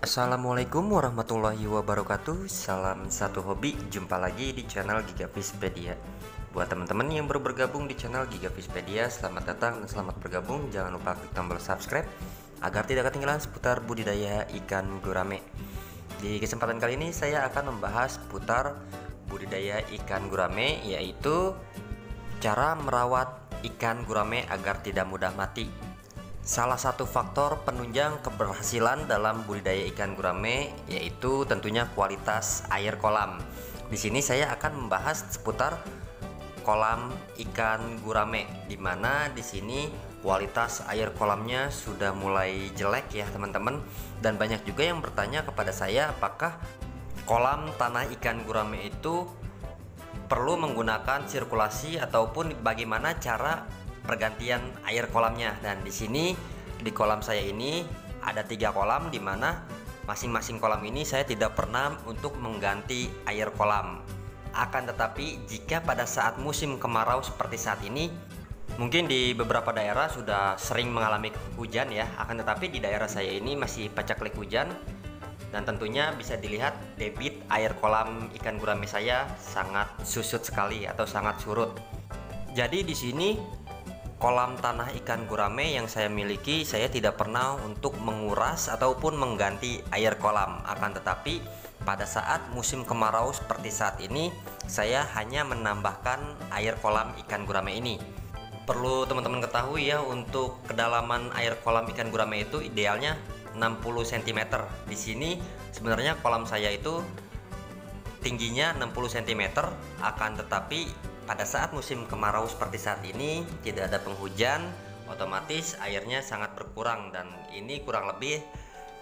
Assalamualaikum warahmatullahi wabarakatuh. Salam satu hobi. Jumpa lagi di channel Gigafishpedia. Buat teman-teman yang baru bergabung di channel Gigafishpedia, selamat datang dan selamat bergabung. Jangan lupa klik tombol subscribe agar tidak ketinggalan seputar budidaya ikan gurame. Di kesempatan kali ini saya akan membahas seputar budidaya ikan gurame, yaitu cara merawat ikan gurame agar tidak mudah mati. Salah satu faktor penunjang keberhasilan dalam budidaya ikan gurame yaitu tentunya kualitas air kolam. Di sini saya akan membahas seputar kolam ikan gurame, di mana di sini kualitas air kolamnya sudah mulai jelek ya teman-teman, dan banyak juga yang bertanya kepada saya apakah kolam tanah ikan gurame itu perlu menggunakan sirkulasi ataupun bagaimana cara pergantian air kolamnya. Dan di sini di kolam saya ini ada 3 kolam, di mana masing-masing kolam ini saya tidak pernah untuk mengganti air kolam. Akan tetapi jika pada saat musim kemarau seperti saat ini, mungkin di beberapa daerah sudah sering mengalami hujan ya, akan tetapi di daerah saya ini masih pacaklik hujan, dan tentunya bisa dilihat debit air kolam ikan gurame saya sangat susut sekali atau sangat surut. Jadi di sini kolam tanah ikan gurame yang saya miliki, saya tidak pernah untuk menguras ataupun mengganti air kolam. Akan tetapi pada saat musim kemarau seperti saat ini, saya hanya menambahkan air kolam ikan gurame ini. Perlu teman-teman ketahui ya, untuk kedalaman air kolam ikan gurame itu idealnya 60 cm. Di sini sebenarnya kolam saya itu tingginya 60 cm, akan tetapi pada saat musim kemarau seperti saat ini tidak ada penghujan, otomatis airnya sangat berkurang, dan ini kurang lebih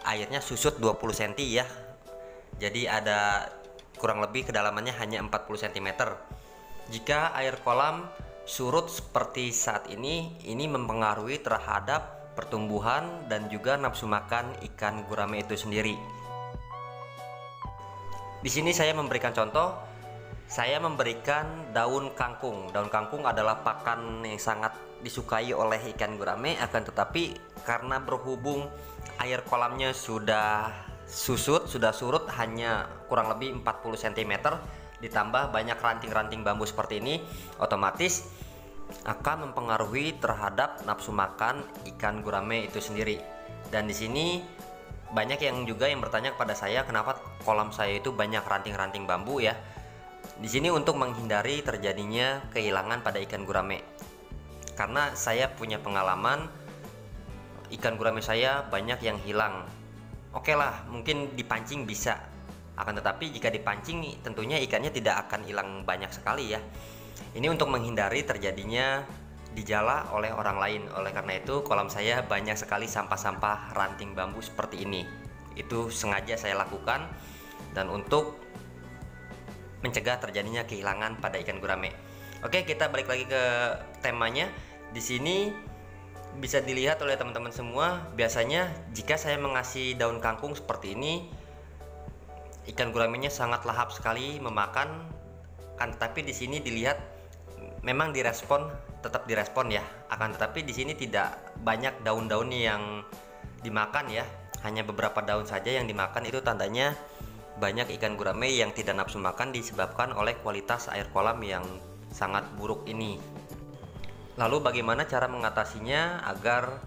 airnya susut 20 cm ya. Jadi ada kurang lebih kedalamannya hanya 40 cm. Jika air kolam surut seperti saat ini mempengaruhi terhadap pertumbuhan dan juga nafsu makan ikan gurame itu sendiri. Di sini saya memberikan contoh. Saya memberikan daun kangkung. Daun kangkung adalah pakan yang sangat disukai oleh ikan gurame, akan tetapi karena berhubung air kolamnya sudah surut hanya kurang lebih 40 cm, ditambah banyak ranting-ranting bambu seperti ini, otomatis akan mempengaruhi terhadap nafsu makan ikan gurame itu sendiri. Dan di sini banyak yang bertanya kepada saya, kenapa kolam saya itu banyak ranting-ranting bambu ya. Di sini untuk menghindari terjadinya kehilangan pada ikan gurame, karena saya punya pengalaman ikan gurame saya banyak yang hilang. Oke lah, mungkin dipancing bisa, akan tetapi jika dipancing tentunya ikannya tidak akan hilang banyak sekali ya. Ini untuk menghindari terjadinya dijala oleh orang lain. Oleh karena itu kolam saya banyak sekali sampah-sampah ranting bambu seperti ini. Itu sengaja saya lakukan dan untuk mencegah terjadinya kehilangan pada ikan gurame. Oke, kita balik lagi ke temanya. Di sini bisa dilihat oleh teman-teman semua, biasanya jika saya mengasih daun kangkung seperti ini, ikan guramenya sangat lahap sekali memakan. Kan tetapi di sini dilihat memang tetap direspon ya. Akan tetapi di sini tidak banyak daun-daun yang dimakan ya. Hanya beberapa daun saja yang dimakan, itu tandanya banyak ikan gurame yang tidak nafsu makan disebabkan oleh kualitas air kolam yang sangat buruk ini. Lalu bagaimana cara mengatasinya agar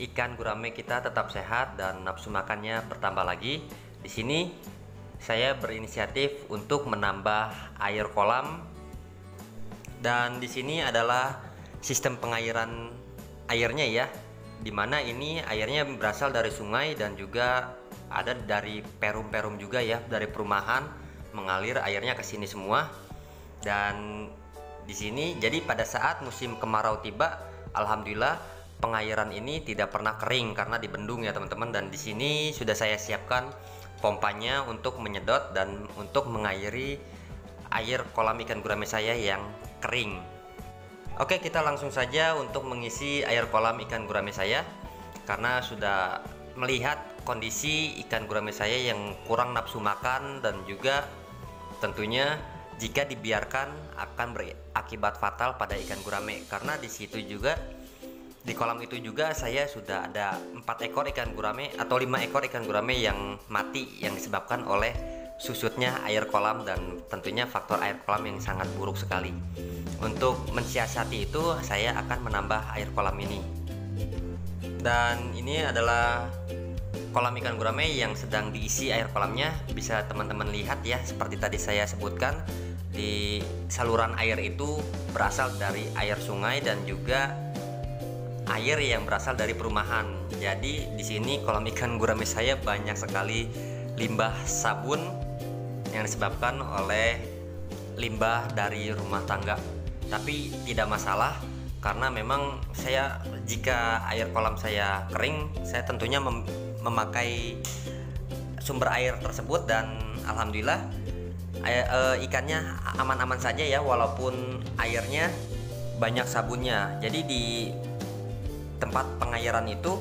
ikan gurame kita tetap sehat dan nafsu makannya bertambah lagi? Di sini saya berinisiatif untuk menambah air kolam, dan di sini adalah sistem pengairan airnya ya, dimana ini airnya berasal dari sungai dan juga ada dari perum-perum juga ya, dari perumahan mengalir airnya ke sini semua. Dan di sini jadi pada saat musim kemarau tiba, alhamdulillah pengairan ini tidak pernah kering karena dibendung ya teman-teman. Dan di sini sudah saya siapkan pompanya untuk menyedot dan untuk mengairi air kolam ikan gurame saya yang kering. Oke, kita langsung saja untuk mengisi air kolam ikan gurame saya, karena sudah melihat kondisi ikan gurame saya yang kurang nafsu makan, dan juga tentunya jika dibiarkan akan berakibat fatal pada ikan gurame, karena di situ juga Di kolam itu juga saya sudah ada 4 ekor ikan gurame atau 5 ekor ikan gurame yang mati yang disebabkan oleh susutnya air kolam dan tentunya faktor air kolam yang sangat buruk sekali. Untuk mensiasati itu saya akan menambah air kolam ini. Dan ini adalah kolam ikan gurame yang sedang diisi air kolamnya. Bisa teman-teman lihat ya, seperti tadi saya sebutkan, di saluran air itu berasal dari air sungai dan juga air yang berasal dari perumahan. Jadi di sini kolam ikan gurame saya banyak sekali limbah sabun yang disebabkan oleh limbah dari rumah tangga. Tapi tidak masalah karena memang saya, jika air kolam saya kering, saya tentunya memakai sumber air tersebut dan alhamdulillah ikannya aman-aman saja ya, walaupun airnya banyak sabunnya. Jadi di tempat pengairan itu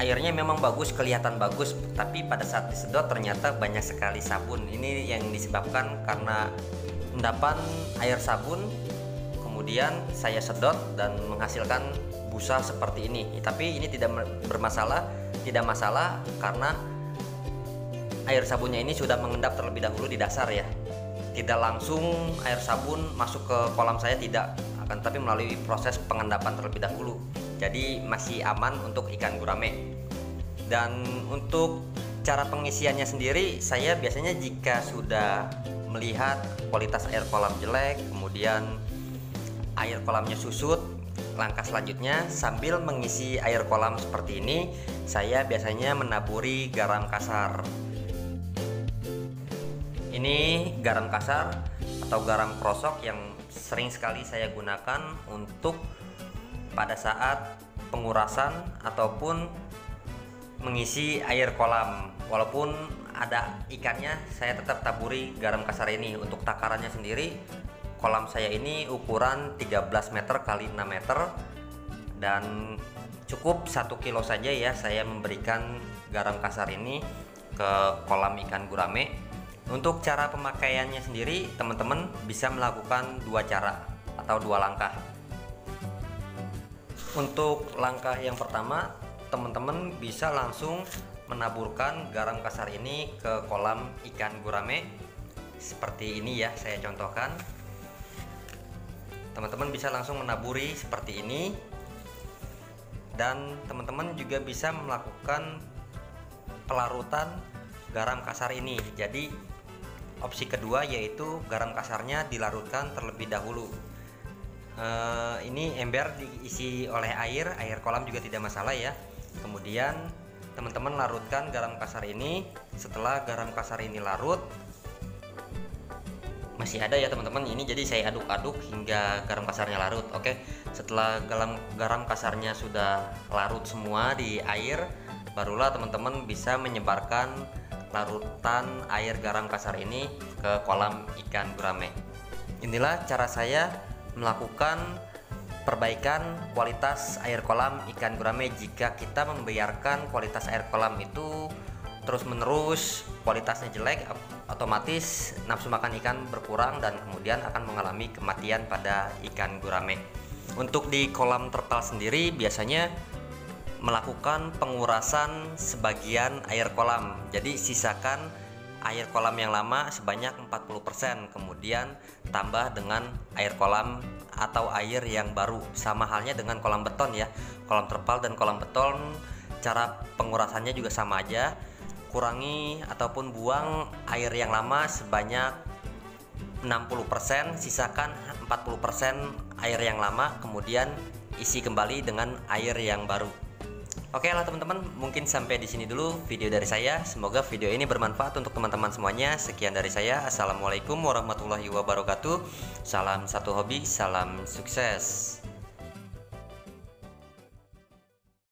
airnya memang bagus, kelihatan bagus, tapi pada saat disedot ternyata banyak sekali sabun. Ini yang disebabkan karena endapan air sabun, kemudian saya sedot dan menghasilkan busa seperti ini. Tapi ini tidak bermasalah, tidak masalah karena air sabunnya ini sudah mengendap terlebih dahulu di dasar ya. Tidak langsung air sabun masuk ke kolam saya, tidak, akan tapi melalui proses pengendapan terlebih dahulu. Jadi masih aman untuk ikan gurame. Dan untuk cara pengisiannya sendiri, saya biasanya jika sudah melihat kualitas air kolam jelek, kemudian air kolamnya susut, langkah selanjutnya sambil mengisi air kolam seperti ini, saya biasanya menaburi garam kasar. Ini garam kasar atau garam krosok yang sering sekali saya gunakan untuk pada saat pengurasan ataupun mengisi air kolam. Walaupun ada ikannya, saya tetap taburi garam kasar ini. Untuk takarannya sendiri, kolam saya ini ukuran 13 meter kali 6 meter dan cukup 1 kilo saja ya saya memberikan garam kasar ini ke kolam ikan gurame. Untuk cara pemakaiannya sendiri, teman-teman bisa melakukan 2 cara atau 2 langkah. Untuk langkah yang pertama, teman-teman bisa langsung menaburkan garam kasar ini ke kolam ikan gurame seperti ini ya, saya contohkan. Teman-teman bisa langsung menaburi seperti ini, dan teman-teman juga bisa melakukan pelarutan garam kasar ini. Jadi opsi kedua yaitu garam kasarnya dilarutkan terlebih dahulu. Ini ember diisi oleh air kolam juga tidak masalah ya. Kemudian teman-teman larutkan garam kasar ini. Setelah garam kasar ini larut, masih ada ya teman-teman ini, jadi saya aduk-aduk hingga garam kasarnya larut. Oke, setelah garam kasarnya sudah larut semua di air, barulah teman-teman bisa menyebarkan larutan air garam kasar ini ke kolam ikan gurame. Inilah cara saya melakukan perbaikan kualitas air kolam ikan gurame. Jika kita membiarkan kualitas air kolam itu terus-menerus kualitasnya jelek, otomatis nafsu makan ikan berkurang dan kemudian akan mengalami kematian pada ikan gurame. Untuk di kolam terpal sendiri biasanya melakukan pengurasan sebagian air kolam. Jadi sisakan air kolam yang lama sebanyak 40%, kemudian tambah dengan air kolam atau air yang baru. Sama halnya dengan kolam beton ya. Kolam terpal dan kolam beton cara pengurasannya juga sama aja. Kurangi ataupun buang air yang lama sebanyak 60%, sisakan 40% air yang lama, kemudian isi kembali dengan air yang baru. Oke lah teman-teman, mungkin sampai di sini dulu video dari saya. Semoga video ini bermanfaat untuk teman-teman semuanya. Sekian dari saya. Assalamualaikum warahmatullahi wabarakatuh. Salam satu hobi, salam sukses.